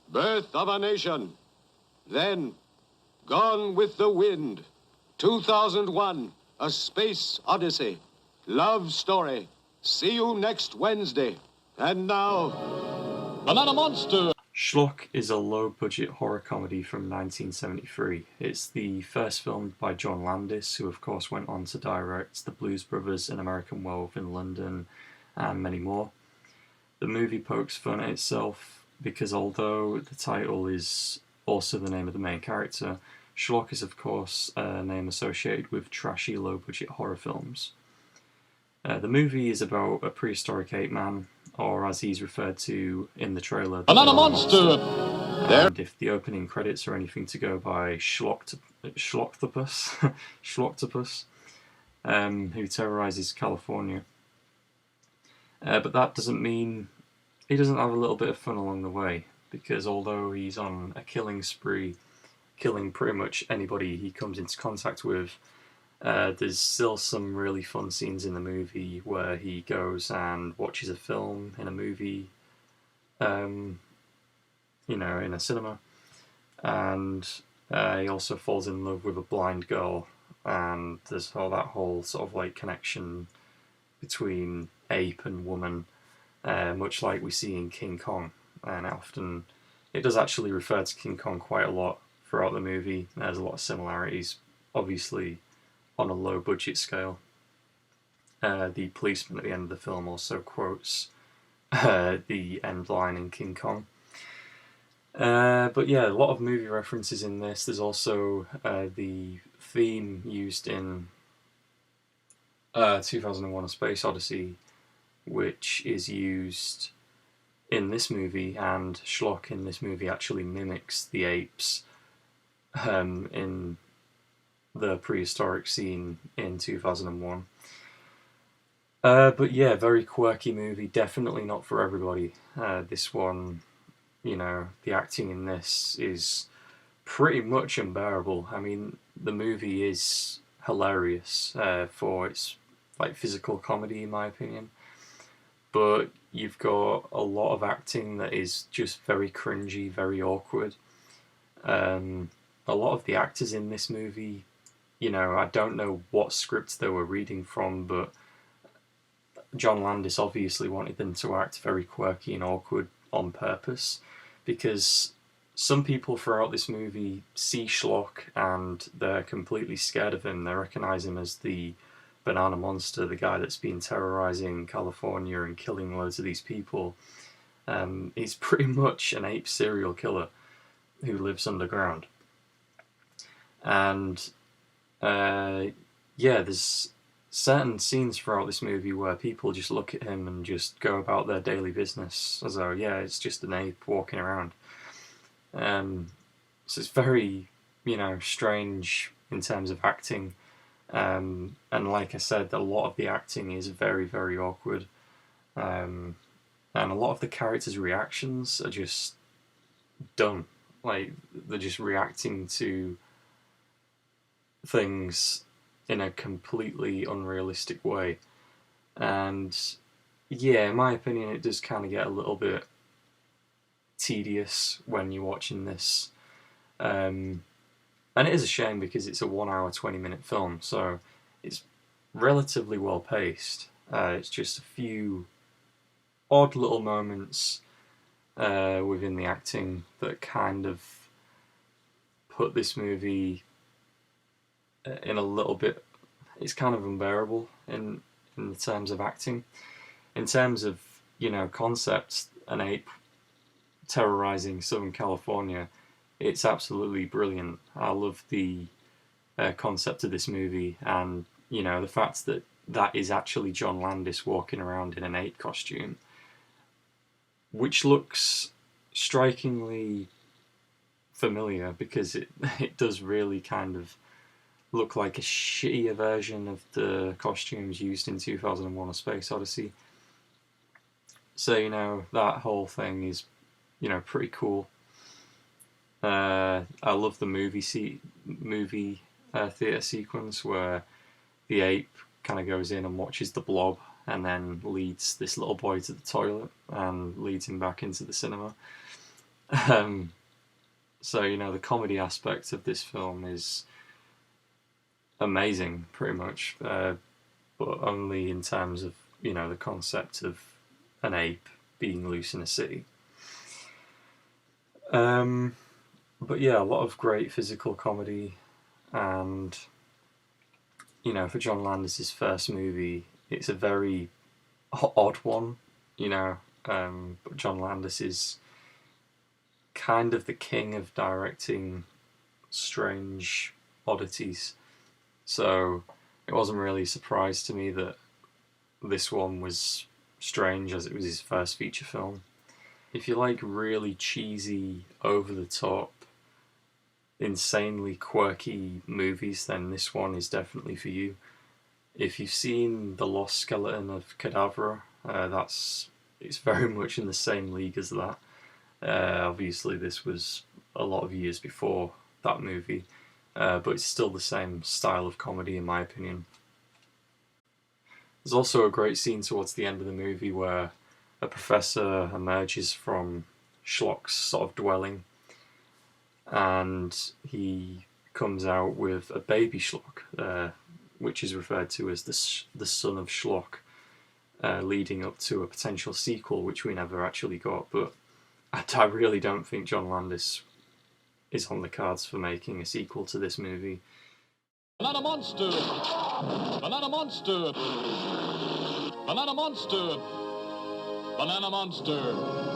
Birth of a Nation. Then, Gone with the Wind. 2001, A Space Odyssey. Love Story. See you next Wednesday. And now, Banana Monster. Schlock is a low-budget horror comedy from 1973. It's the first film by John Landis, who of course went on to direct The Blues Brothers, An American Werewolf in London, and many more. The movie pokes fun at itself because although the title is also the name of the main character, Schlock is of course a name associated with trashy low-budget horror films. The movie is about a prehistoric apeman, or as he's referred to in the trailer, the Banana Monster! And if the opening credits are anything to go by, Schlocktopus, who terrorizes California. But that doesn't mean he doesn't have a little bit of fun along the way, because although he's on a killing spree, killing pretty much anybody he comes into contact with, there's still some really fun scenes in the movie where he goes and watches a film in a movie, in a cinema, and he also falls in love with a blind girl, and there's that whole sort of like connection between ape and woman, much like we see in King Kong, and it does actually refer to King Kong quite a lot throughout the movie. There's a lot of similarities, obviously on a low budget scale. The policeman at the end of the film also quotes the end line in King Kong. But yeah, a lot of movie references in this. There's also the theme used in 2001: A Space Odyssey, which is used in this movie, and Schlock in this movie actually mimics the apes in the prehistoric scene in 2001. But yeah, very quirky movie, definitely not for everybody. This one, the acting in this is pretty much unbearable. I mean, the movie is hilarious for its physical comedy, in my opinion, but you've got a lot of acting that is just very cringy, very awkward. A lot of the actors in this movie, I don't know what scripts they were reading from, but John Landis obviously wanted them to act very quirky and awkward on purpose, because some people throughout this movie see Schlock and they're completely scared of him. They recognise him as the Banana Monster, the guy that's been terrorising California and killing loads of these people. He's pretty much an ape serial killer who lives underground. And there's certain scenes throughout this movie where people just look at him and just go about their daily business as though, yeah, it's just an ape walking around. So it's very, strange in terms of acting. And like I said, a lot of the acting is very, very awkward. And a lot of the characters' reactions are just dumb. They're just reacting to things in a completely unrealistic way. And yeah, in my opinion, it does kind of get a little bit tedious when you're watching this. And it is a shame because it's a 1 hour, 20-minute film, so it's relatively well paced. It's just a few odd little moments within the acting that kind of put this movie in a little bit. It's kind of unbearable in terms of acting. In terms of concepts, an ape terrorizing Southern California, it's absolutely brilliant. I love the concept of this movie, and the fact that is actually John Landis walking around in an ape costume, which looks strikingly familiar because it does really kind of look like a shittier version of the costumes used in 2001: A Space Odyssey. So that whole thing is pretty cool. I love the movie theatre sequence where the ape kind of goes in and watches the blob and then leads this little boy to the toilet and leads him back into the cinema. So, you know, the comedy aspect of this film is amazing, pretty much, but only in terms of, you know, the concept of an ape being loose in a city. But yeah, a lot of great physical comedy, and, you know, for John Landis' first movie, it's a very odd one, you know. But John Landis is kind of the king of directing strange oddities. So it wasn't really a surprise to me that this one was strange, as it was his first feature film. If you like really cheesy, over the top, insanely quirky movies, then this one is definitely for you. If you've seen The Lost Skeleton of Cadavra, it's very much in the same league as that. Obviously, this was a lot of years before that movie, but it's still the same style of comedy, in my opinion. There's also a great scene towards the end of the movie where a professor emerges from Schlock's sort of dwelling, and he comes out with a baby Schlock, which is referred to as the son of Schlock, leading up to a potential sequel, which we never actually got. But I really don't think John Landis is on the cards for making a sequel to this movie. Banana monster! Banana monster! Banana monster! Banana monster!